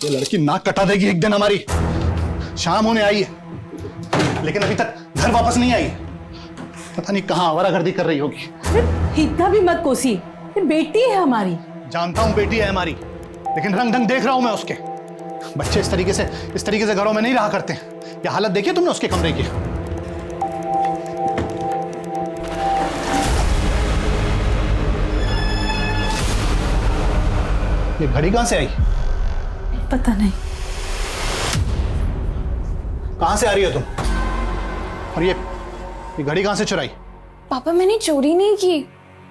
ये लड़की नाक कटा देगी एक दिन हमारी। शाम होने आई है लेकिन अभी तक घर वापस नहीं आई। पता नहीं कहाँ आवारागर्दी कर रही होगी। इतना भी मत कोसी, ये बेटी है हमारी। जानता हूँ बेटी है हमारी, लेकिन रंग ढंग देख रहा हूं मैं उसके। बच्चे इस तरीके से घरों में नहीं रहा करते। ये हालत देखी तुमने उसके कमरे की? ये घड़ी कहां से आई? पता नहीं। कहां से आ रही हो तुम? और ये घड़ी कहां से चुराई? पापा मैंने चोरी नहीं की,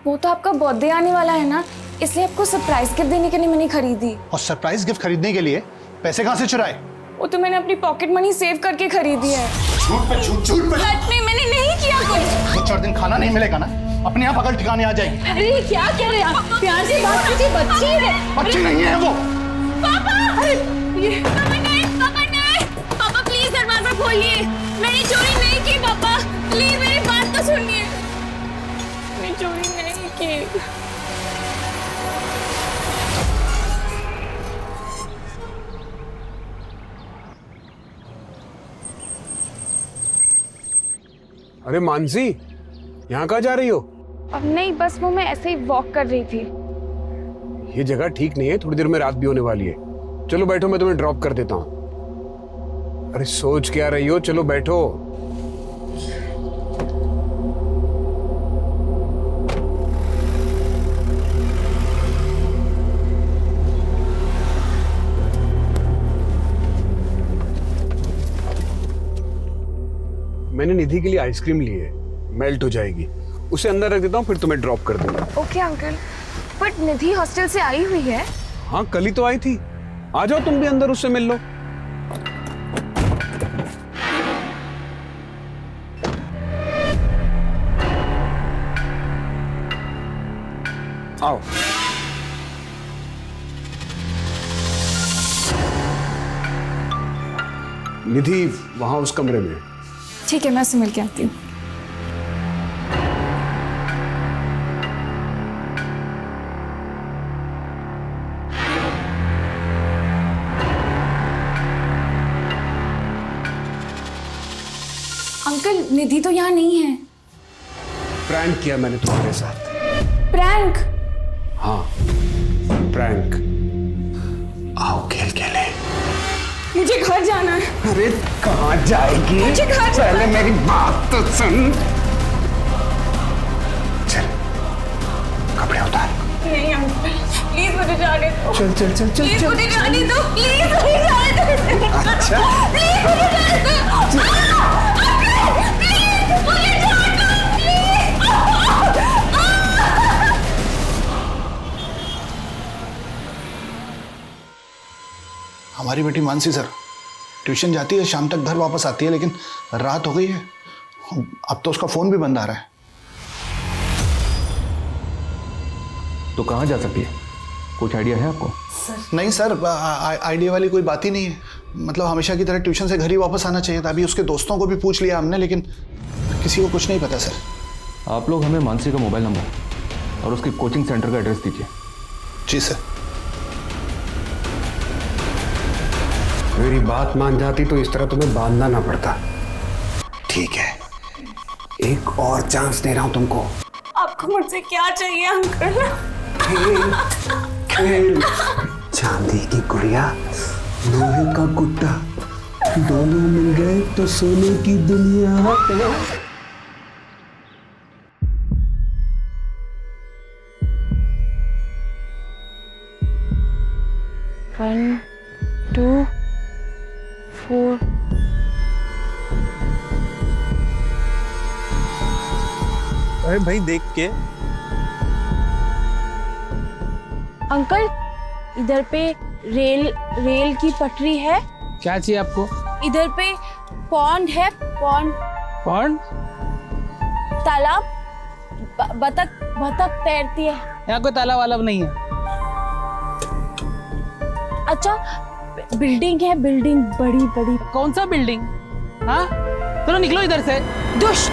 वो तो आपका बर्थडे आने वाला है ना, इसलिए आपको सरप्राइज गिफ्ट देने के लिए मैंने खरीदी। और सरप्राइज गिफ्ट खरीदने के लिए पैसे कहां से चुराए? वो तो मैंने अपनी पॉकेट मनी सेव करके खरीदी है। झूठ पे झूठ, झूठ पे सच में मैंने नहीं किया कुछ। 2-4 दिन खाना नहीं मिलेगा ना, अपने आप अकल ठिकाने आ जाएगी। अरे क्या कह रहे हैं आप? प्यार से बात कीजिए, बच्ची है। बच्ची नहीं है वो। पापा! अरे ये पापा नहीं, पापा प्लीज दरवाजा खोलिए। मैंने चोरी नहीं की पापा, प्लीज मेरी बात तो सुनिए। मैंने चोरी नहीं की। अरे मानसी, यहाँ कहाँ जा रही हो? अब नहीं, बस वो मैं ऐसे ही वॉक कर रही थी। ये जगह ठीक नहीं है, थोड़ी देर में रात भी होने वाली है। चलो बैठो, मैं तुम्हें ड्रॉप कर देता हूँ। अरे सोच क्या रही हो, चलो बैठो। मैंने निधि के लिए आइसक्रीम ली है, मेल्ट हो जाएगी। उसे अंदर रख देता हूँ, फिर तुम्हें ड्रॉप कर दूंगा। Okay uncle, but Nidhi hostel से आई हुई है। हाँ कल ही तो आई थी। आ जाओ तुम भी अंदर, उससे मिल लो। आओ। निधि वहां उस कमरे में। ठीक है, मैं उससे मिल के आती हूँ। अंकल निधि तो यहाँ नहीं है। प्रैंक किया मैंने तुम्हारे साथ। प्रैंक? हाँ प्रैंक। आओ खेल खेले। मुझे घर जाना है। अरे कहाँ जाएगी? मुझे घर जाना है। पहले मेरी बात तो सुन। चल कपड़े उतार। नहीं अंकल, प्लीज मुझे जाने दो। चल चल चल चल प्लीज मुझे जाने दो, प्लीज मुझे जाने दो। अच्छा प्लीज मुझे जाने दो। अंकल प्लीज मुझे जाने दो, प्लीज। हमारी बेटी मानसी सर ट्यूशन जाती है, शाम तक घर वापस आती है, लेकिन रात हो गई है। अब तो उसका फोन भी बंद आ रहा है। तो कहाँ जा सकती है? कुछ आइडिया है आपको? नहीं सर, आइडिया वाली कोई बात ही नहीं है। मतलब हमेशा की तरह ट्यूशन से घर ही वापस आना चाहिए था। अभी उसके दोस्तों को भी पूछ लिया हमने, लेकिन किसी को कुछ नहीं पता सर। आप लोग हमें मानसी का मोबाइल नंबर और उसके कोचिंग सेंटर का एड्रेस दीजिए। जी सर। मेरी बात मान जाती तो इस तरह तुम्हें बांधना ना पड़ता। ठीक है, एक और चांस दे रहा हूं तुमको। आपको मुझसे क्या चाहिए अंकल? खेल खेल। चांदी की गुड़िया, लोहे का गुड्डा, दोनों मिल गए तो सोने की दुनिया है। 1 2 4। अरे भाई देख के। अंकल इधर पे रेल की पटरी है। क्या चाहिए आपको? इधर पे पॉन्ड है, पॉन्ड। पॉन्ड? तालाब, बतख तैरती है। यहाँ कोई तालाब वालाब नहीं है। अच्छा बिल्डिंग है, बिल्डिंग बड़ी बड़ी। कौन सा बिल्डिंग? हाँ चलो निकलो इधर से। दुष्ट।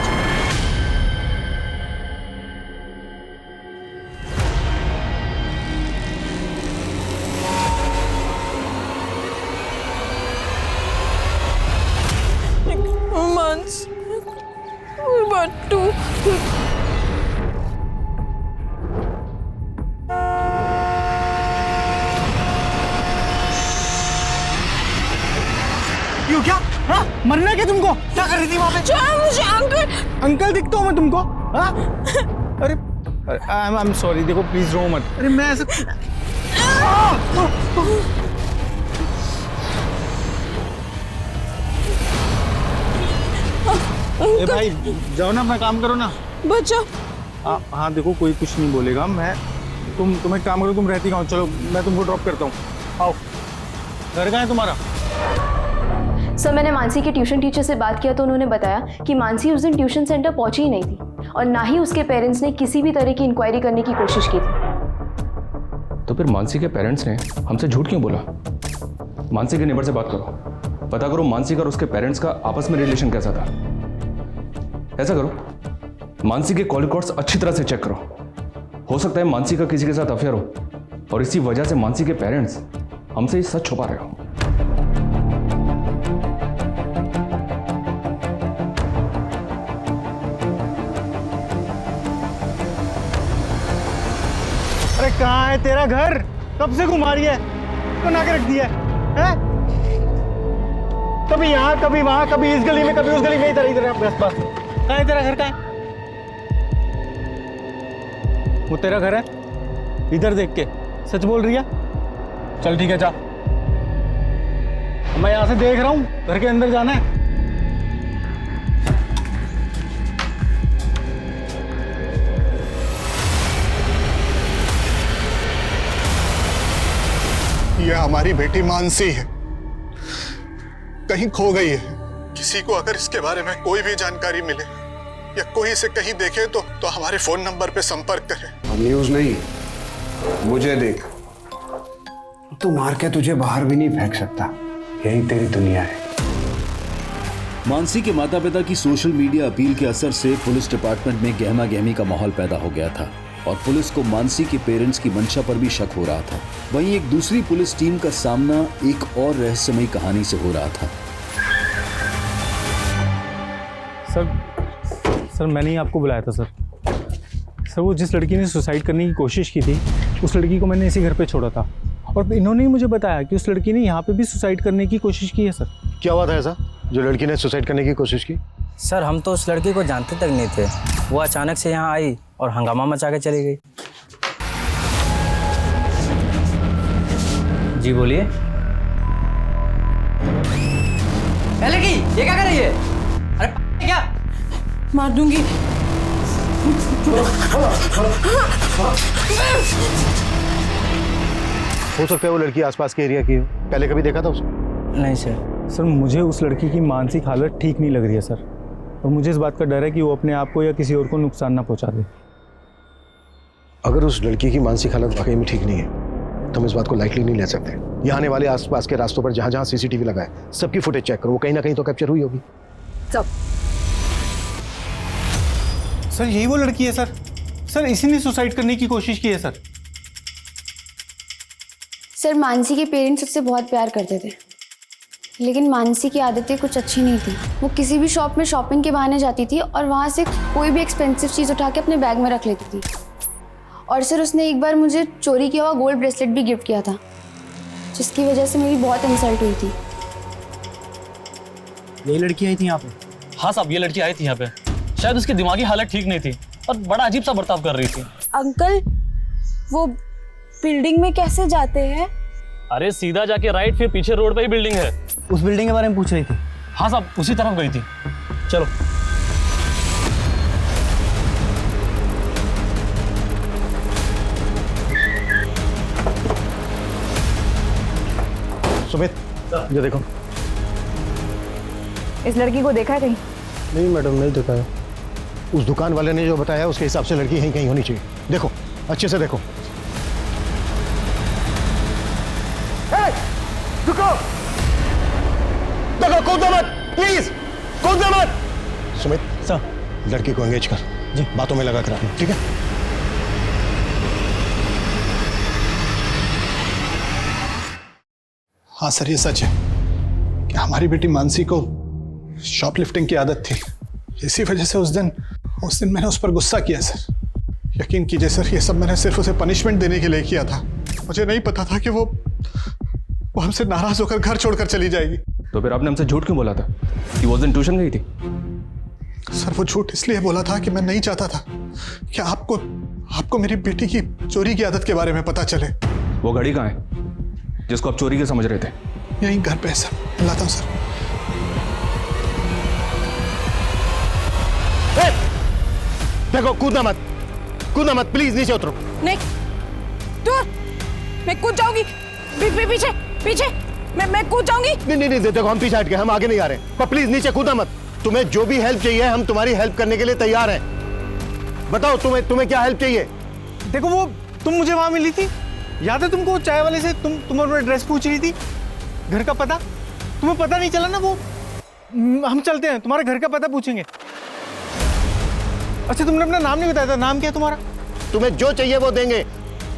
मरना क्या तुमको? क्या कर रही थी वहाँ पे? छोड़ो मुझे अंकल। अंकल दिखता हूँ मैं तुमको? हाँ? अरे आई एम सॉरी, देखो प्लीज रो मत। अरे मैं ऐसे ए भाई जाओ ना, अपना काम करो ना। बचाओ। हाँ देखो कोई कुछ नहीं बोलेगा। मैं तुम एक काम करो, तुम रहती कहाँ हो? चलो मैं तुमको ड्रॉप करता हूँ, आओ। घर कहाँ है तुम्हारा? सर मैंने मानसी के ट्यूशन टीचर से बात किया तो उन्होंने बताया कि मानसी उस दिन ट्यूशन सेंटर पहुंची ही नहीं थी और ना ही उसके पेरेंट्स ने किसी भी तरह की इंक्वायरी करने की कोशिश की थी। तो फिर मानसी के पेरेंट्स ने हमसे झूठ क्यों बोला? मानसी के नेबर से बात करो, पता करो मानसी का और उसके पेरेंट्स का आपस में रिलेशन कैसा था। ऐसा करो, मानसी के कॉल रिकॉर्ड्स अच्छी तरह से चेक करो। हो सकता है मानसी का किसी के साथ अफेयर हो और इसी वजह से मानसी के पेरेंट्स हमसे ये सच छुपा रहे हो। अरे कहाँ है तेरा घर? कब से घुमा रही है? बना के रख दिया है? कभी यहाँ कभी वहां, कभी इस गली में कभी उस गली में, इधर बस बस। कहाँ है तेरा घर? कहाँ है वो? तेरा घर है? इधर देख के सच बोल रही है? चल ठीक है जा, मैं यहाँ से देख रहा हूँ, घर के अंदर जाना है। ये हमारी बेटी मानसी है, कहीं खो गई है। किसी को अगर इसके बारे में कोई भी जानकारी मिले या कोई इसे कहीं देखे तो हमारे फोन नंबर पे संपर्क करे। न्यूज नहीं, मुझे देख, तू मार के तुझे बाहर भी नहीं फेंक सकता, यही तेरी दुनिया है। मानसी के माता पिता की सोशल मीडिया अपील के असर से पुलिस डिपार्टमेंट में गहमा गहमी का माहौल पैदा हो गया था और पुलिस को मानसी के पेरेंट्स की मंशा पर भी शक हो रहा था। वहीं एक दूसरी पुलिस टीम का सामना एक और रहस्यमयी कहानी से हो रहा था। सर मैंने ही आपको बुलाया था सर। वो जिस लड़की ने सुसाइड करने की कोशिश की थी, उस लड़की को मैंने इसी घर पे छोड़ा था और इन्होंने ही मुझे बताया कि उस लड़की ने यहाँ पे भी सुसाइड करने की कोशिश की है। सर क्या हुआ था ऐसा जो लड़की ने सुसाइड करने की कोशिश की? सर हम तो उस लड़की को जानते तक नहीं थे, वो अचानक से यहाँ आई और हंगामा मचा के चली गई। जी बोलिए। लड़की ये क्या कर रही है? अरे क्या मार दूंगी। हो सकता है वो लड़की आसपास के एरिया की हो, पहले कभी देखा था उसको? नहीं सर। मुझे उस लड़की की मानसिक हालत ठीक नहीं लग रही है सर, और मुझे इस बात का डर है कि वो अपने आप को या किसी और को नुकसान ना पहुंचा दे। अगर उस लड़की की मानसिक हालत वाकई में ठीक नहीं है तो हम इस बात को लाइटली नहीं ले सकते। यहाँ आने वाले आसपास के रास्तों पर जहाँ जहाँ सीसीटीवी लगा है सबकी फुटेज चेक करो, वो कहीं ना कहीं तो कैप्चर हुई होगी। सब सर यही वो लड़की है सर। सर इसी ने सुसाइड करने की कोशिश की है सर। सर मानसी के पेरेंट्स उससे बहुत प्यार करते थे, लेकिन मानसी की आदतें कुछ अच्छी नहीं थी। वो किसी भी शॉप में शॉपिंग के बहाने जाती थी और वहाँ से कोई भी एक्सपेंसिव चीज़ उठा के अपने बैग में रख लेती थी। और सर उसने एक बार मुझे चोरी किया हुआ गोल्ड ब्रेसलेट भी गिफ्ट किया था, जिसकी वजह से मेरी बहुत इंसल्ट हुई थी। यही लड़की आई थी यहाँ पे? हाँ साहब, ये लड़की आई थी यहाँ पे। शायद उसकी दिमागी हालत ठीक नहीं थी और बड़ा अजीब सा बर्ताव कर रही थी। अंकल वो बिल्डिंग में कैसे जाते हैं? अरे सीधा जाके राइट, फिर पीछे रोड पे ही बिल्डिंग है। उस बिल्डिंग के बारे में पूछ रही थी? हाँ साहब, उसी तरफ गई थी। चलो सुमित ये देखो। इस लड़की को देखा है कहीं? नहीं मैडम, नहीं देखा है। उस दुकान वाले ने जो बताया उसके हिसाब से लड़की यहीं कहीं होनी चाहिए। देखो अच्छे से देखो। रुको, देखो, कूदो मत प्लीज, कूदो मत। सुमित सर लड़की को एंगेज कर जी, बातों में लगा कर रखना, ठीक है? हाँ सर, ये सच है कि हमारी बेटी मानसी को शॉपलिफ्टिंग की आदत थी। इसी वजह से उस दिन मैंने उस पर गुस्सा किया सर। यकीन कीजिए सर, ये सब मैंने सिर्फ उसे पनिशमेंट देने के लिए किया था। मुझे नहीं पता था कि वो हमसे नाराज होकर घर छोड़कर चली जाएगी। तो फिर आपने हमसे झूठ क्यों बोला था कि वो उस दिन ट्यूशन गई थी? सर वो झूठ इसलिए बोला था कि मैं नहीं चाहता था कि आपको मेरी बेटी की चोरी की आदत के बारे में पता चले। वो घड़ी कहाँ है जिसको आप चोरी के समझ रहे थे? यहीं घर पे है सर, लाता हूँ सर। देखो, कूदना मत प्लीज, नीचे उतरो। नहीं, दूर, मैं कूद जाऊंगी। पीछे पीछे, मैं कूद जाऊंगी। नहीं, देखो हम पीछे हट गए, हम आगे नहीं आ रहे, पर प्लीज नीचे कूदना मत। तुम्हें जो भी हेल्प चाहिए हम तुम्हारी हेल्प करने के लिए तैयार हैं। बताओ तुम्हें क्या हेल्प चाहिए? देखो, वो तुम मुझे वहां मिली थी, याद है तुमको? चाय वाले से तुम अपना एड्रेस पूछ रही थी, घर का पता। तुम्हें पता नहीं चला ना? वो हम चलते हैं, तुम्हारे घर का पता पूछेंगे। अच्छा, तुमने अपना नाम नहीं बताया था, नाम क्या है तुम्हारा? तुम्हें जो चाहिए वो देंगे।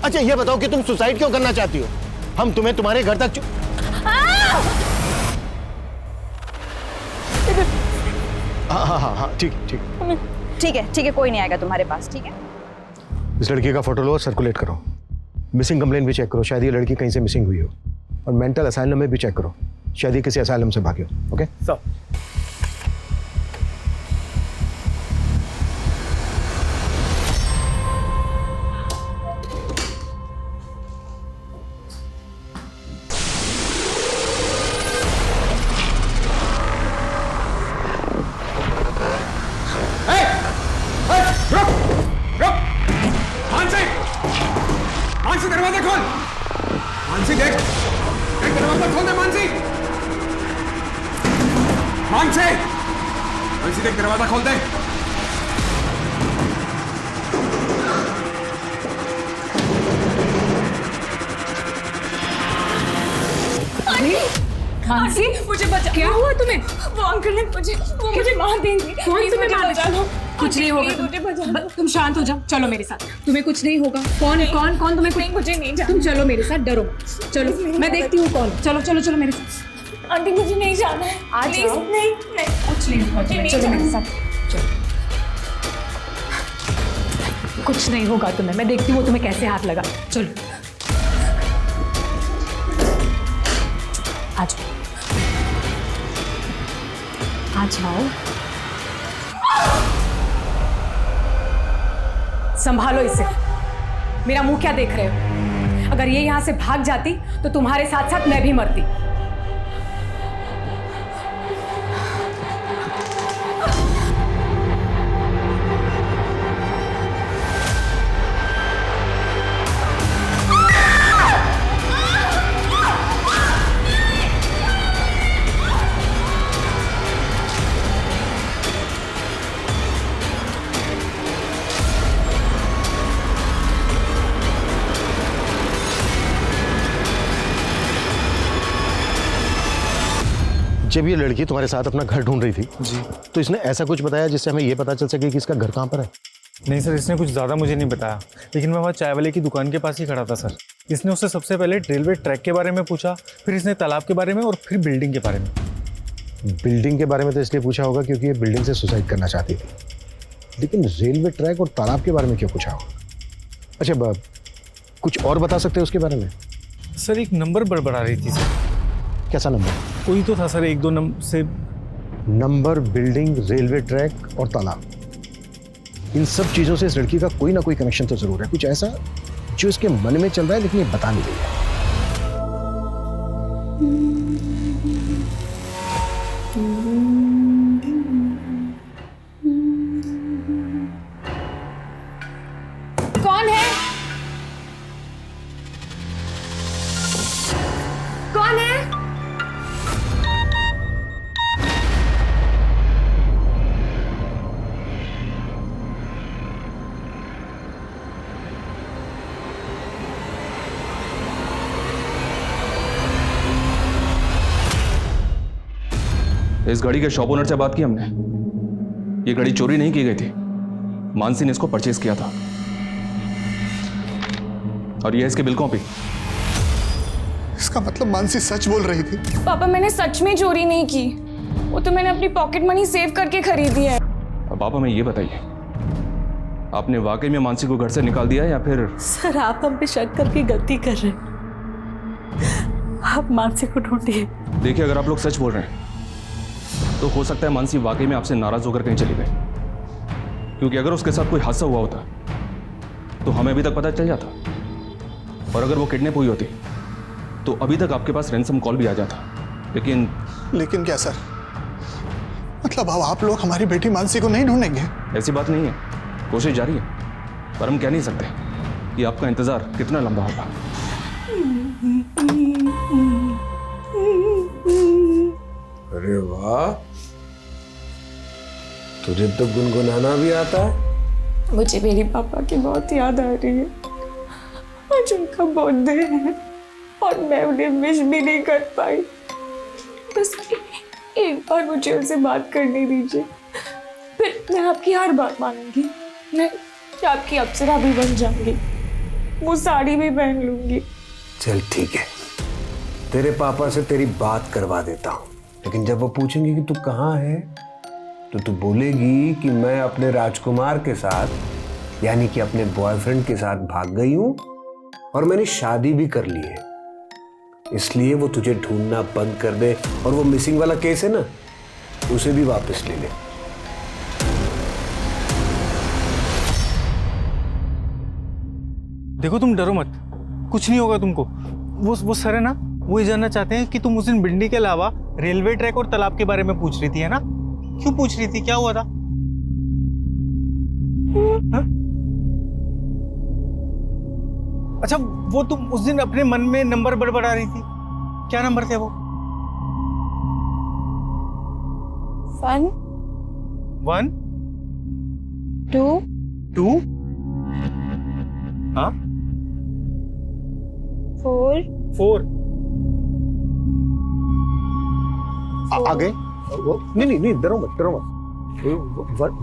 अच्छा ये बताओ कि तुम सुसाइड क्यों करना चाहती हो? हम तुम्हें तुम्हारे घर तक हाँ, ठीक है, कोई नहीं आएगा तुम्हारे पास, ठीक है? इस लड़की का फोटो लो और सर्कुलेट करो। मिसिंग कंप्लेंट भी चेक करो, शायद ये लड़की कहीं से मिसिंग हुई हो। और मेंटल असाइलम में भी चेक करो, शायद ये किसी असाइलम से भागी हो। Okay sir. दरवाजा खोल। मानसी देख, दरवाजा खोल दे। मानसी देख, दरवाजा खोल दे। मानसी, मुझे बचा। क्या हुआ तुम्हें? वो अंकल ने मुझे मार देंगे। कौन तुम्हें मार देगा? कुछ नहीं होगा, तुम शांत हो जाओ, चलो मेरे साथ। तुम्हें कुछ नहीं होगा। कौन तुम्हें कुछ? मुझे नहीं जाना। तुम चलो मेरे साथ, डरो। चलो मैं देखती हूँ कौन। चलो मेरे साथ। आंटी मुझे नहीं जाना है, आज नहीं कुछ नहीं होगा। चलो मेरे साथ, चलो। कुछ नहीं होगा तुम्हें, मैं देखती हूँ तुम्हें कैसे हाथ लगा। चलो आ जाओ। संभालो इसे। मेरा मुंह क्या देख रहे हो? अगर ये यहां से भाग जाती तो तुम्हारे साथ साथ मैं भी मरती। जब ये लड़की तुम्हारे साथ अपना घर ढूंढ रही थी जी, तो इसने ऐसा कुछ बताया जिससे हमें ये पता चल सके कि इसका घर कहाँ पर है? नहीं सर, इसने कुछ ज़्यादा मुझे नहीं बताया, लेकिन मैं वहाँ चाय वाले की दुकान के पास ही खड़ा था सर। इसने उससे सबसे पहले रेलवे ट्रैक के बारे में पूछा, फिर इसने तालाब के बारे में और फिर बिल्डिंग के बारे में। बिल्डिंग के बारे में तो इसलिए पूछा होगा क्योंकि ये बिल्डिंग से सुसाइड करना चाहती थी, लेकिन रेलवे ट्रैक और तालाब के बारे में क्यों पूछा होगा? अच्छा, कुछ और बता सकते हैं उसके बारे में? सर एक नंबर बड़बड़ा रही थी सर। कैसा नंबर? कोई तो था सर, 1-2 नंबर से। नंबर, बिल्डिंग, रेलवे ट्रैक और तालाब, इन सब चीजों से इस लड़की का कोई ना कोई कनेक्शन तो जरूर है। कुछ ऐसा जो इसके मन में चल रहा है लेकिन ये बता नहीं रही है। कौन है? कौन है? इस घड़ी के शॉप ओनर से बात की हमने। ये घड़ी चोरी नहीं की गई थी, मानसी ने इसको परचेज किया था। और ये इसकी बिल कॉपी। इसका मतलब मानसी सच बोल रही थी? पापा, मैंने सच में चोरी नहीं की, वो तो मैंने अपनी पॉकेट मनी सेव करके खरीदी है। अब पापा मैं ये बताइए, आपने वाकई में मानसी को घर से निकाल दिया या फिर? सर आप हम पे शक करके गलती कर रहे हैं। आप मानसी को ढूंढिए। देखिए, अगर आप लोग सच बोल रहे हैं तो हो सकता है मानसी वाकई में आपसे नाराज होकर कहीं चली गई, क्योंकि अगर उसके साथ कोई हादसा हुआ होता तो हमें अभी तक पता चल जाता, और अगर वो किडनैप हुई होती तो अभी तक आपके पास रैंसम कॉल भी आ जाता। लेकिन क्या सर, मतलब अब आप लोग हमारी बेटी मानसी को नहीं ढूंढेंगे? ऐसी बात नहीं है, कोशिश जारी है, पर हम कह नहीं सकते कि आपका इंतजार कितना लंबा होगा। अरे वाह, तुझे तो गुनगुनाना भी आता है। मुझे मेरे पापा की बहुत याद आ रही है। आज उनका बर्थडे है और मैं उन्हें विश भी नहीं कर पाई। बस एक बार मुझे उनसे बात करने दीजिए, फिर मैं आपकी हर बात मानूंगी। मैं आपकी अप्सरा भी बन जाऊंगी, वो साड़ी भी पहन लूंगी। चल ठीक है, तेरे पापा से तेरी बात करवा देता हूँ, लेकिन जब वो पूछेंगे कि तू कहाँ है तो तू बोलेगी कि मैं अपने राजकुमार के साथ, यानी कि अपने बॉयफ्रेंड के साथ भाग गई हूँ और मैंने शादी भी कर ली है, इसलिए वो तुझे ढूंढना बंद कर दे और वो मिसिंग वाला केस है ना, उसे भी वापस ले ले। देखो तुम डरो मत, कुछ नहीं होगा तुमको। वो सर है ना, वो ये जानना चाहते हैं कि तुम उस दिन भिंडी के अलावा रेलवे ट्रैक और तालाब के बारे में पूछ रही थी, है ना? क्यों पूछ रही थी, क्या हुआ था? हा? अच्छा, वो तुम उस दिन अपने मन में नंबर बड़बड़ा रही थी, क्या नंबर थे वो? 1 1 2 2 हाँ 4 आगे नहीं, डरो मत।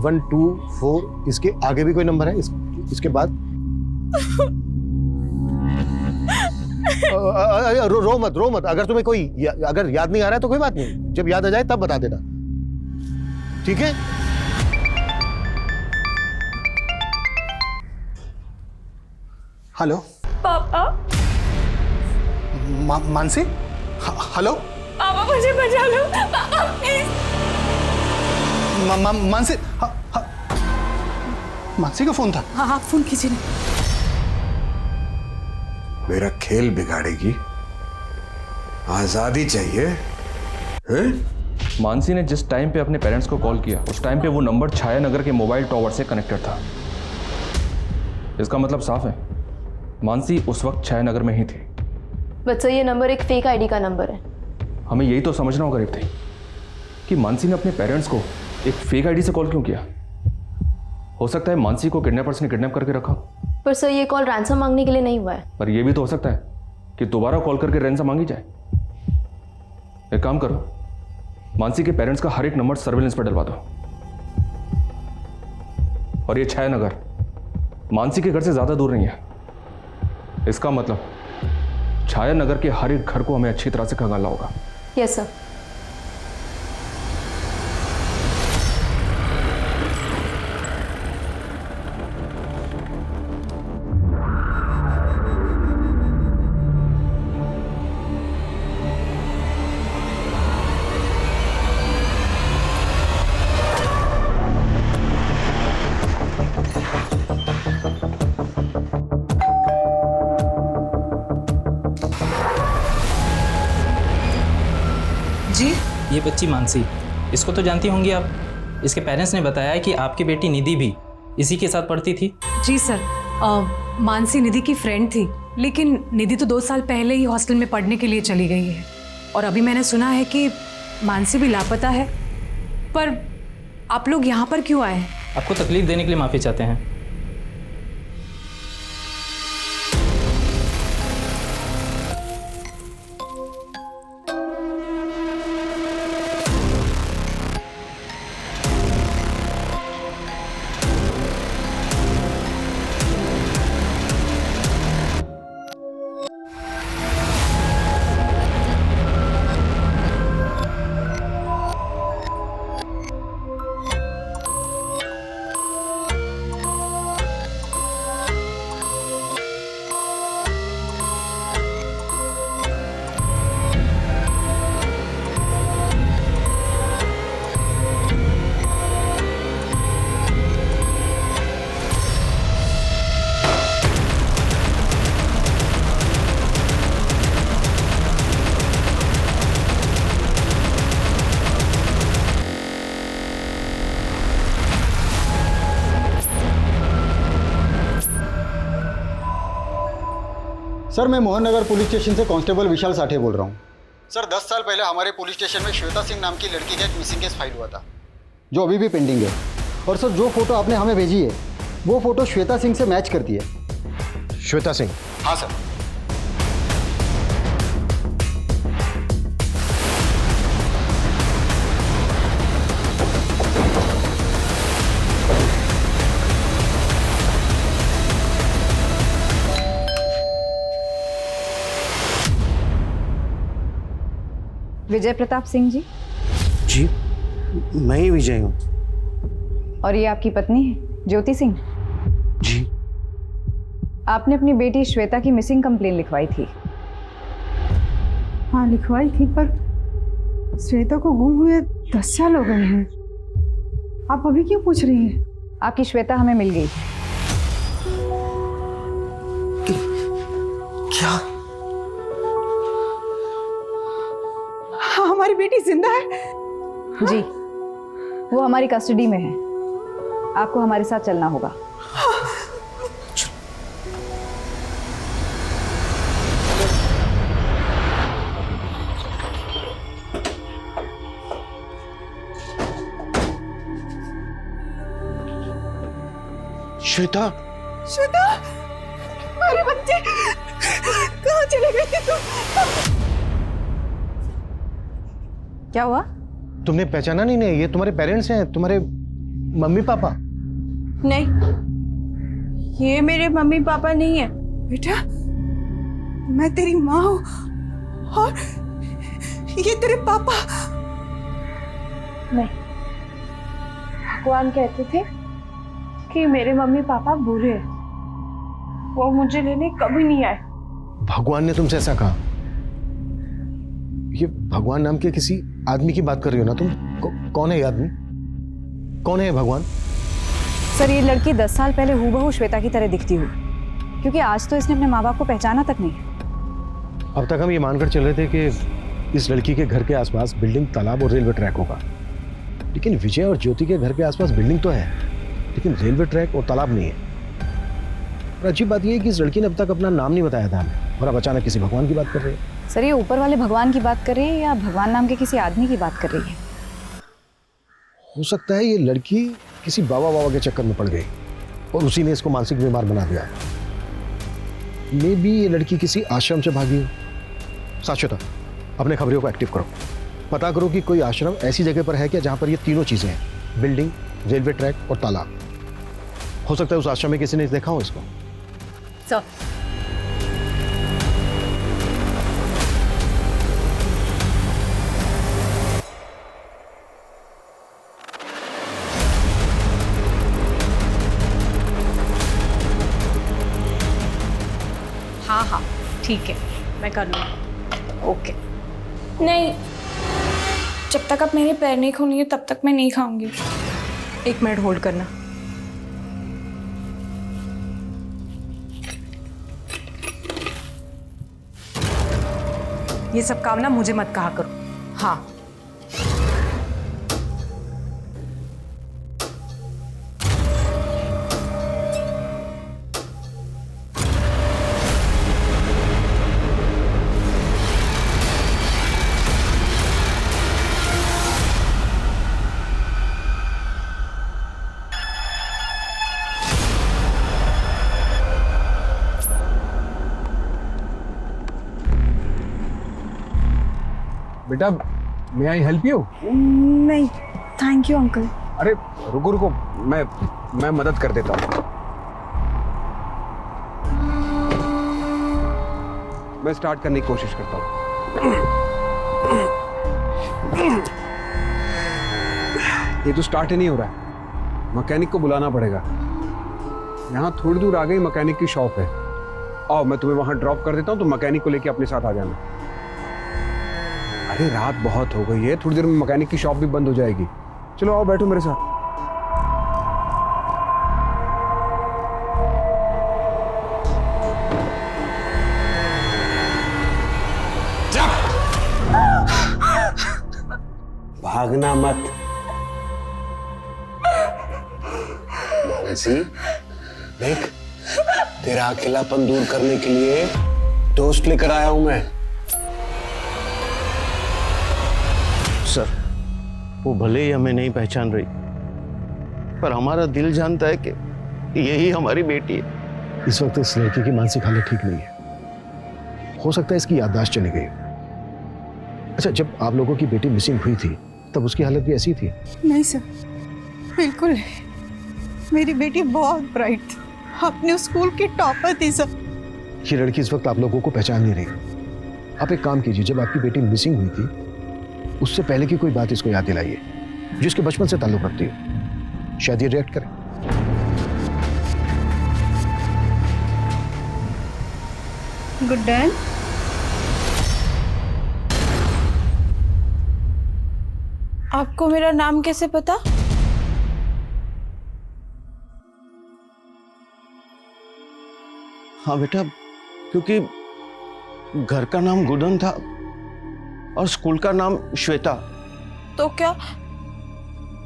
1 2 4, इसके आगे भी कोई नंबर है? इसके बाद रो मत। अगर तुम्हें कोई अगर याद नहीं आ रहा है तो कोई बात नहीं, जब याद आ जाए तब बता देना, ठीक है? हेलो पापा। मानसी, हेलो पापा मुझे बचा लो पापा, प्लीज। मानसी, मानसी का फोन था। हाँ, फोन कीजिए। मेरा खेल बिगाड़ेगी, आजादी चाहिए हैं? मानसी ने जिस टाइम पे अपने पेरेंट्स को कॉल किया, उस टाइम पे वो नंबर छाया नगर के मोबाइल टावर से कनेक्टेड था। इसका मतलब साफ है, मानसी उस वक्त छाया नगर में ही थी। बट सर, ये नंबर एक फेक आईडी का नंबर है। हमें यही तो समझना होगा रेवती कि मानसी ने अपने पेरेंट्स को एक फेक आईडी से कॉल क्यों किया। हो सकता है मानसी को किडनैपर्स ने किडनैप करके रखा। पर सर, ये कॉल रैंसम मांगने के लिए नहीं हुआ है। पर यह भी तो हो सकता है कि दोबारा कॉल करके रैंसम मांगी जाए। एक काम करो, मानसी के पेरेंट्स का हर एक नंबर सर्विलेंस पर डलवा दो। और ये छाया नगर मानसी के घर से ज्यादा दूर नहीं है। इसका मतलब छाया नगर के हर एक घर को हमें अच्छी तरह से खंगालना होगा। Yes sir. ये बच्ची मानसी, इसको तो जानती होंगी आप। इसके पेरेंट्स ने बताया है कि आपकी बेटी निधि भी इसी के साथ पढ़ती थी। जी सर, मानसी निधि की फ्रेंड थी, लेकिन निधि तो 2 साल पहले ही हॉस्टल में पढ़ने के लिए चली गई है। और अभी मैंने सुना है कि मानसी भी लापता है। पर आप लोग यहाँ पर क्यों आए हैं? आपको तकलीफ देने के लिए माफ़ी चाहते हैं। सर मैं मोहन नगर पुलिस स्टेशन से कांस्टेबल विशाल साठे बोल रहा हूँ। सर 10 साल पहले हमारे पुलिस स्टेशन में श्वेता सिंह नाम की लड़की का एक मिसिंग केस फाइल हुआ था, जो अभी भी पेंडिंग है। और सर जो फोटो आपने हमें भेजी है वो फोटो श्वेता सिंह से मैच करती है। श्वेता सिंह? हाँ सर। विजय प्रताप सिंह जी? जी मैं ही विजय हूँ। और ये आपकी पत्नी है ज्योति सिंह? जी। आपने अपनी बेटी श्वेता की मिसिंग कंप्लेन लिखवाई थी। हाँ लिखवाई थी, पर श्वेता को गुम हुए 10 साल हो गए हैं। आप अभी क्यों पूछ रही हैं? आपकी श्वेता हमें मिल गई। क्या? हाँ, हमारी बेटी जिंदा है? जी, वो हमारी कस्टडी में है। आपको हमारे साथ चलना होगा। श्वेता? श्वेता, हमारे बच्चे कहाँ चले गए थे तुम? क्या हुआ? तुमने पहचाना नहीं? नहीं, ये तुम्हारे पेरेंट्स हैं, तुम्हारे मम्मी पापा? नहीं, ये मेरे मम्मी पापा नहीं है बेटा। मैं तेरी माँ हूँ और ये तेरे पापा। नहीं, भगवान कहते थे कि मेरे मम्मी पापा बुरे हैं, वो मुझे लेने कभी नहीं आए। भगवान ने तुमसे ऐसा कहा? ये भगवान नाम के किसी आदमी की बात कर रही हो ना तुम? कौन है ये आदमी? कौन है ये भगवान? सर ये लड़की 10 साल पहले हूबहू श्वेता की तरह दिखती हुई, क्योंकि आज तो इसने अपने माँ बाप को पहचाना तक नहीं। अब तक हम ये मानकर चल रहे थे कि इस लड़की के घर के आसपास बिल्डिंग, तालाब और रेलवे ट्रैक होगा, लेकिन विजय और ज्योति के घर के आसपास बिल्डिंग तो है, लेकिन रेलवे ट्रैक और तालाब नहीं है। और अजीब बात यह है कि इस लड़की ने अब तक अपना नाम नहीं बताया था हमें, और अब अचानक किसी भगवान की बात कर रही है। सर ये ऊपर वाले भगवान की बात कर रही है या भगवान नाम के किसी आदमी की बात कर रही है? हो सकता है ये लड़की किसी बाबा के चक्कर में पड़ गई और उसी ने इसको मानसिक बीमार बना दिया है। मे बी ये लड़की किसी आश्रम से भागी हो। साक्षता, अपने खबरों को एक्टिव करो, पता करो कि कोई आश्रम ऐसी जगह पर है क्या जहां पर ये तीनों चीजें हैं, बिल्डिंग, रेलवे ट्रैक और तालाब। हो सकता है उस आश्रम में किसी ने देखा हो इसको। सर हाँ ठीक है, मैं कर लूँगी। ओके। नहीं, जब तक आप मेरे पैर नहीं खोलेंगे तब तक मैं नहीं खाऊंगी। 1 मिनट होल्ड करना। ये सब काम ना मुझे मत कहा करो। हाँ बेटा, मे आई हेल्प यू? नहीं, थैंक यू अंकल। अरे रुको रुको, मैं मदद कर देता हूँ। मैं स्टार्ट करने की कोशिश करता हूँ। ये तो स्टार्ट ही नहीं हो रहा है, मैकेनिक को बुलाना पड़ेगा। यहाँ थोड़ी दूर आगे ही मैकेनिक की शॉप है। आओ मैं तुम्हें वहां ड्रॉप कर देता हूँ, तो मैकेनिक को लेके अपने साथ आ जाना। अरे रात बहुत हो गई है, थोड़ी देर में मैकेनिक की शॉप भी बंद हो जाएगी। चलो आओ बैठो मेरे साथ। भागना मत मानसी। देख, तेरा अकेलापन दूर करने के लिए दोस्त लेकर आया हूं मैं। सर, वो भले ही हमें नहीं पहचान रही, पर हमारा दिल जानता है कि यही हमारी बेटी है। इस वक्त इस लड़की की मानसिक हालत ठीक नहीं है। हो सकता है इसकी याददाश्त चली गई। अच्छा, जब आप लोगों की बेटी मिसिंग हुई थी तब उसकी हालत भी ऐसी थी? नहीं सर, बिल्कुल नहीं। मेरी बेटी बहुत ब्राइट थी, अपने स्कूल की टॉपर थी सर। ये लड़की इस वक्त आप लोगों को पहचान नहीं रही। आप एक काम कीजिए, जब आपकी बेटी मिसिंग हुई थी उससे पहले की कोई बात इसको याद दिलाइए जिसके बचपन से ताल्लुक रखती हो। शायद ये रिएक्ट करे। Good Dan. आपको मेरा नाम कैसे पता? हाँ बेटा, क्योंकि घर का नाम गुडन था और स्कूल का नाम श्वेता। तो क्या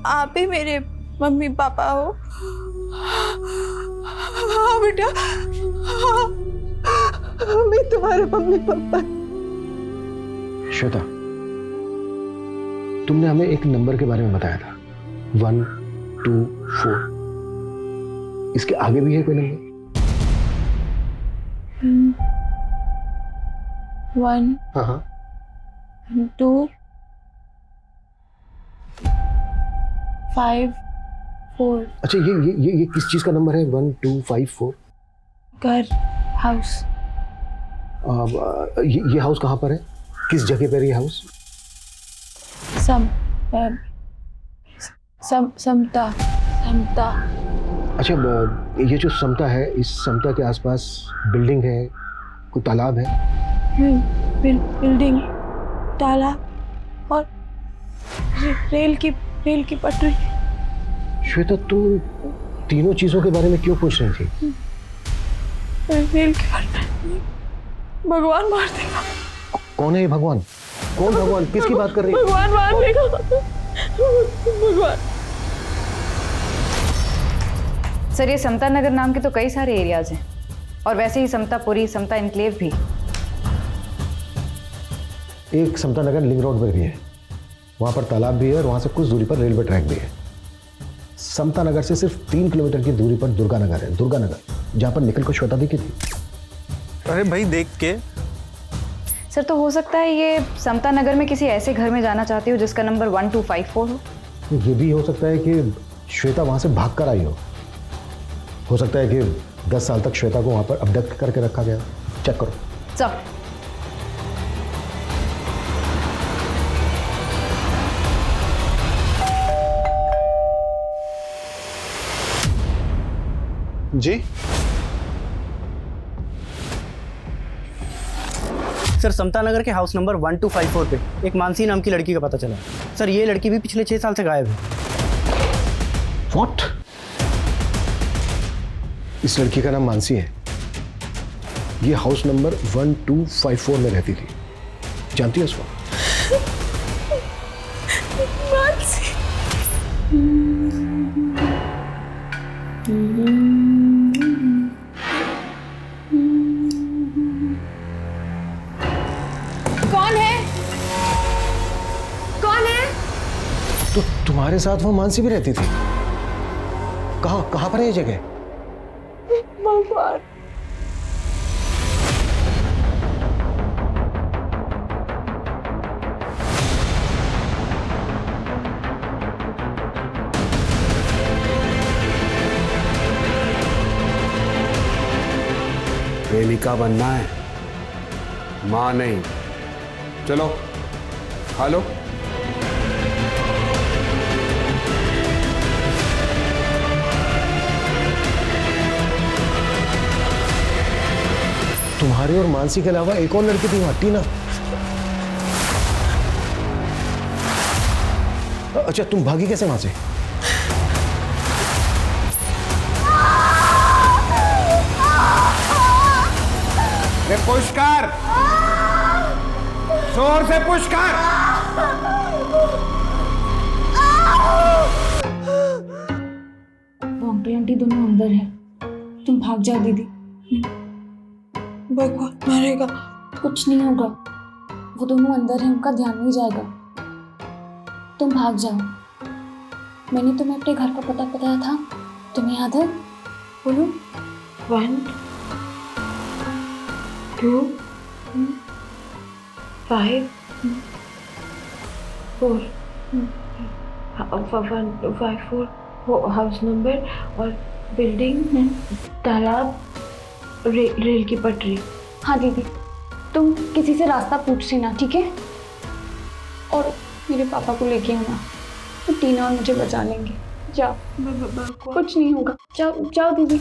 आप ही मेरे मम्मी पापा हो? हाँ बेटा, हाँ, मैं तुम्हारे मम्मी पापा। श्वेता, तुमने हमें एक नंबर के बारे में बताया था, 1 2 4। इसके आगे भी है कोई नंबर? 1 हाँ 2 5 4। अच्छा, ये किस चीज का नंबर है? 1 2 5 4? घर, हाउस। ये हाउस कहाँ पर है? किस जगह पर है ये हाउस? समता। अच्छा, ये जो समता है, इस समता के आसपास बिल्डिंग है, कोई तालाब है? बिल्डिंग, तालाब और रेल की पटरी। श्वेता, तुम तीनों चीजों के बारे में क्यों पूछ रही थी? रेल के बारे में भगवान मार देगा। कौन है ये भगवान? कौन भगवान? किसकी बात कर रही है? भगवान मार देगा। भगवान। सर, ये समता नगर नाम के तो कई सारे एरियाज हैं, और वैसे ही समतापुरी, समता इनक्लेव भी। एक समता नगर लिंक रोड पर भी है, वहां पर तालाब भी है और वहां से कुछ दूरी पर रेलवे ट्रैक भी है। समता नगर से सिर्फ 3 किलोमीटर की दूरी पर दुर्गा नगर है, दुर्गा नगर, जहां पर निखिल को श्वेता दिखी थी। अरे भाई, देख के। सर, तो हो सकता है ये समता नगर में किसी ऐसे घर में जाना चाहती हो जिसका नंबर 1254 हो। ये भी हो सकता है कि श्वेता वहां से भाग कर आई हो सकता है कि 10 साल तक श्वेता को वहां पर अबडक्ट करके रखा गया। चेक करो। चल। जी सर, समता नगर के हाउस नंबर 1254 पे एक मानसी नाम की लड़की का पता चला। सर, ये लड़की भी पिछले 6 साल से गायब है। व्हाट? इस लड़की का नाम मानसी है। ये हाउस नंबर 1254 में रहती थी। जानती है उसको? मानसी। कौन है? कौन है? तो तुम्हारे साथ वो मानसी भी रहती थी? कहाँ पर है ये जगह? भगवान। प्रेमिका बनना है, मां नहीं। चलो खा लो। तुम्हारी और मानसी के अलावा एक और लड़की थी वहां, टीना। अच्छा, तुम भागी कैसे वहां से? पुश कर, जोर से पुश कर। वो अंकल आंटी दोनों अंदर है, तुम भाग जाओ दीदी। भगवान मारेगा। कुछ नहीं होगा, वो दोनों अंदर हैं, उनका ध्यान नहीं जाएगा। तुम भाग जाओ। मैंने तुम्हें अपने घर का पता बताया था, तुम्हें याद है? बोलो। 1 2 5 4 154 हाउस नंबर और बिल्डिंग, तालाब, रेल की पटरी। हाँ दीदी, तुम किसी से रास्ता पूछ लेना, ठीक है? और मेरे पापा को लेके आना, तो टीना और मुझे बचा लेंगे। जाओ, कुछ नहीं होगा। जाओ जाओ दीदी।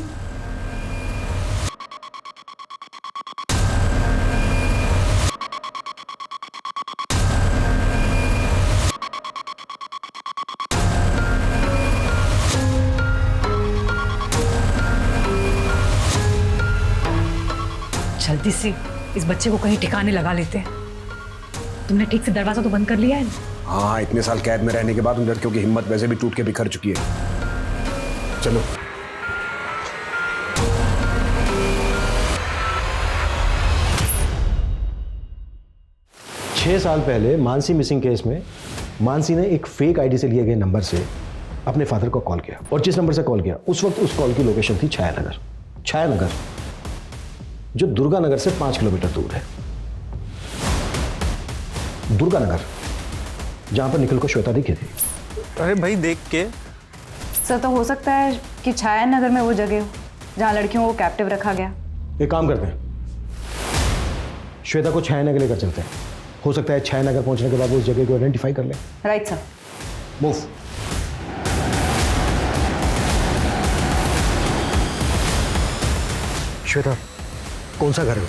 जल्दी से इस बच्चे को कहीं ठिकाने लगा लेते हैं। तुमने ठीक से दरवाजा तो बंद कर लिया है ना? हाँ, इतने साल कैद में रहने के बाद उन लड़कियों की हिम्मत वैसे भी टूट के बिखर चुकी है। चलो। छह साल पहले मानसी मिसिंग केस में मानसी ने एक फेक आईडी से लिए गए नंबर से अपने फादर को कॉल किया, और जिस नंबर से कॉल किया उस वक्त उस कॉल की लोकेशन थी छायानगर। छायानगर जो दुर्गानगर से 5 किलोमीटर दूर है। दुर्गानगर, जहां पर निखिल को श्वेता दिखी थी। अरे भाई देख के। सर तो हो सकता है कि छायानगर में वो जगह हो जहाँ लड़कियों को कैप्टिव रखा गया। एक काम करते हैं, श्वेता को छायानगर लेकर चलते हैं। हो सकता है छायानगर पहुंचने के बाद वो उस जगह को आइडेंटिफाई कर ले। Right sir. मूव। श्वेता, कौन सा घर है?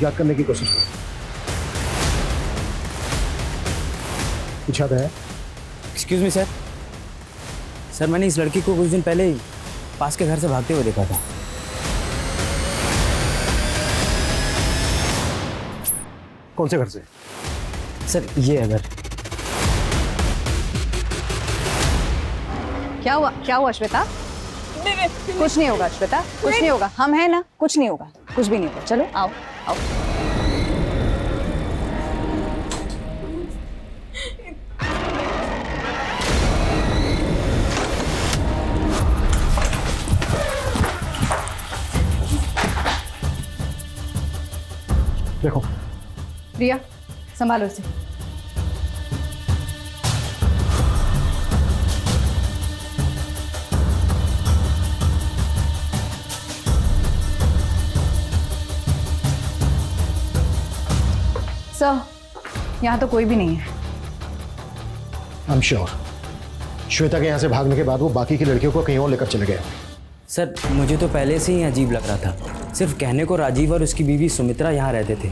याद करने की कोशिश करो। कुछ याद है? Excuse me sir. सर, मैंने इस लड़की को कुछ दिन पहले ही पास के घर से भागते हुए देखा था। कौन से घर से? सर, ये है घर। क्या हुआ? क्या हुआ श्वेता? कुछ नहीं होगा श्वेता, कुछ नहीं होगा। हम हैं ना, कुछ नहीं होगा, कुछ भी नहीं होगा। चलो आओ आओ। देखो रिया, संभालो इसे। सर, यहाँ तो कोई भी नहीं है। आई एम श्योर श्वेता के यहाँ से भागने के बाद वो बाकी की लड़कियों को कहीं और लेकर चले गए। सर, मुझे तो पहले से ही अजीब लग रहा था। सिर्फ कहने को राजीव और उसकी बीवी सुमित्रा यहाँ रहते थे,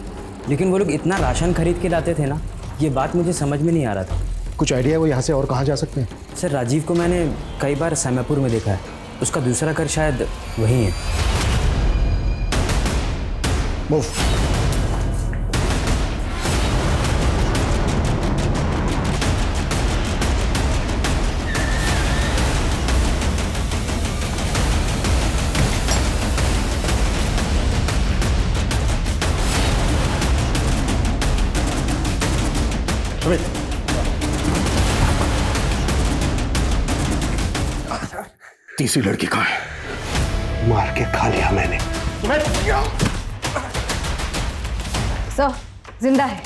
लेकिन वो लोग इतना राशन खरीद के लाते थे ना, ये बात मुझे समझ में नहीं आ रहा था। कुछ आइडिया है वो यहाँ से और कहाँ जा सकते हैं? सर, राजीव को मैंने कई बार सैमापुर में देखा है। उसका दूसरा घर शायद वहीं है। मूव। तीसरी लड़की कहाँ है? मार के खा लिया मैंने। सर, जिंदा है।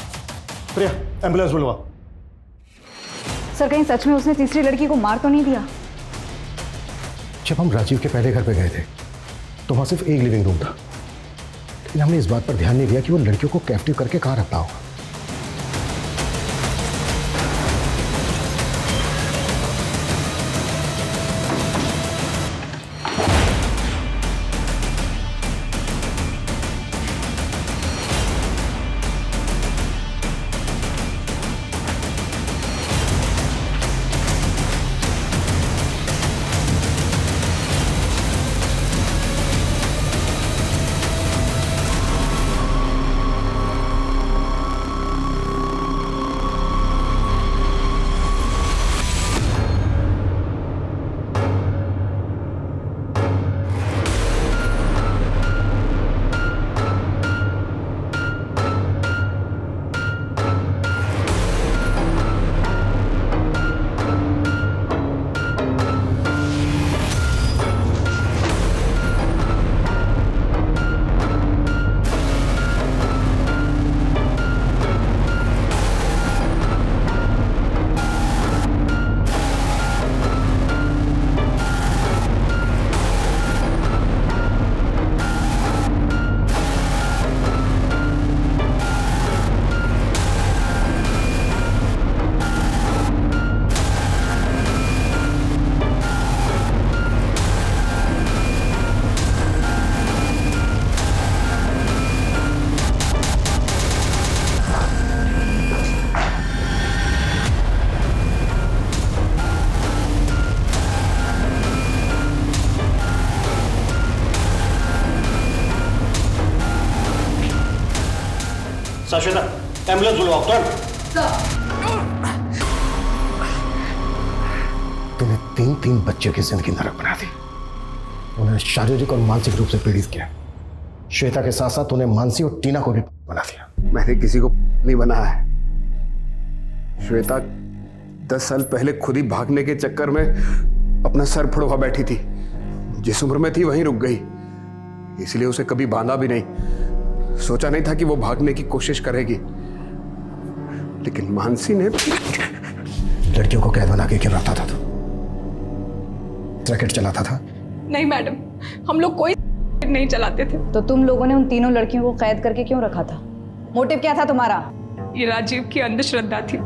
प्रिया, एम्बुलेंस बुलवा। सर, कहीं सच में उसने तीसरी लड़की को मार तो नहीं दिया? जब हम राजीव के पहले घर पे गए थे तो वहां सिर्फ एक लिविंग रूम था, लेकिन हमने इस बात पर ध्यान नहीं दिया कि वो लड़कियों को कैप्टिव करके कहाँ रखता होगा। श्वेता एम्बुलेंस बुलवाओ तुरंत। तूने 3 बच्चों की जिंदगी नरक बना दी, उन्हें शारीरिक और मानसिक रूप से पीड़ित किया। श्वेता के साथ साथ उन्हें मानसी और टीना को भी बना दिया। मैंने किसी को नहीं बनाया है। श्वेता 10 साल पहले खुद ही भागने के चक्कर में अपना सर फुड़वा बैठी थी। जिस उम्र में थी वहीं रुक गई, इसलिए उसे कभी बांधा भी नहीं। सोचा नहीं था कि वो भागने की कोशिश करेगी, लेकिन मानसी ने लड़कियों को कैद बना के क्यों रखता था? तू रैकेट चलाता था? नहीं मैडम, हम लोग कोई नहीं चलाते थे। तो तुम लोगों ने उन तीनों लड़कियों को कैद करके क्यों रखा था? मोटिव क्या था तुम्हारा? ये राजीव की अंधश्रद्धा थी।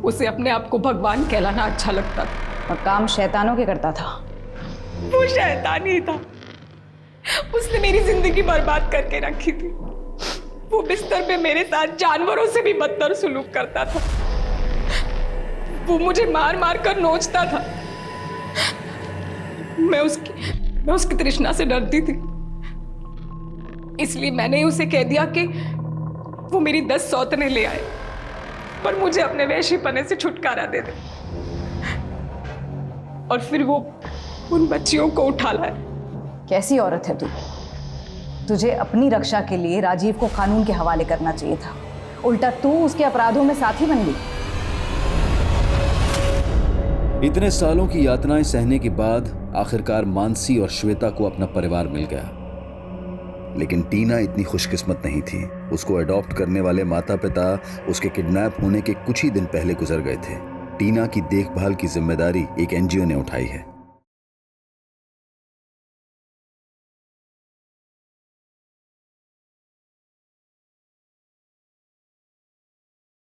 उसे अपने आप को भगवान कहलाना अच्छा लगता था और काम शैतानों के करता था। वो शैतान ही था। उसने मेरी जिंदगी बर्बाद करके रखी थी। वो बिस्तर पे मेरे साथ जानवरों से भी बदतर सुलूक करता था। वो मुझे मार मार कर नोचता था। मैं उसकी तृष्णा से डरती थी, इसलिए मैंने उसे कह दिया कि वो मेरी 10 सौतने ले आए, पर मुझे अपने वैश्यपने से छुटकारा दे दे। और फिर वो उन बच्चियों को उठा लाए। कैसी औरत है तू? तुझे अपनी रक्षा के लिए राजीव को कानून के हवाले करना चाहिए था, उल्टा तू उसके अपराधों में साथी बन गई। इतने सालों की यातनाएं सहने के बाद आखिरकार मानसी और श्वेता को अपना परिवार मिल गया। लेकिन टीना इतनी खुशकिस्मत नहीं थी। उसको अडॉप्ट करने वाले माता पिता उसके किडनैप होने के कुछ ही दिन पहले गुजर गए थे। टीना की देखभाल की जिम्मेदारी एक एनजीओ ने उठाई है।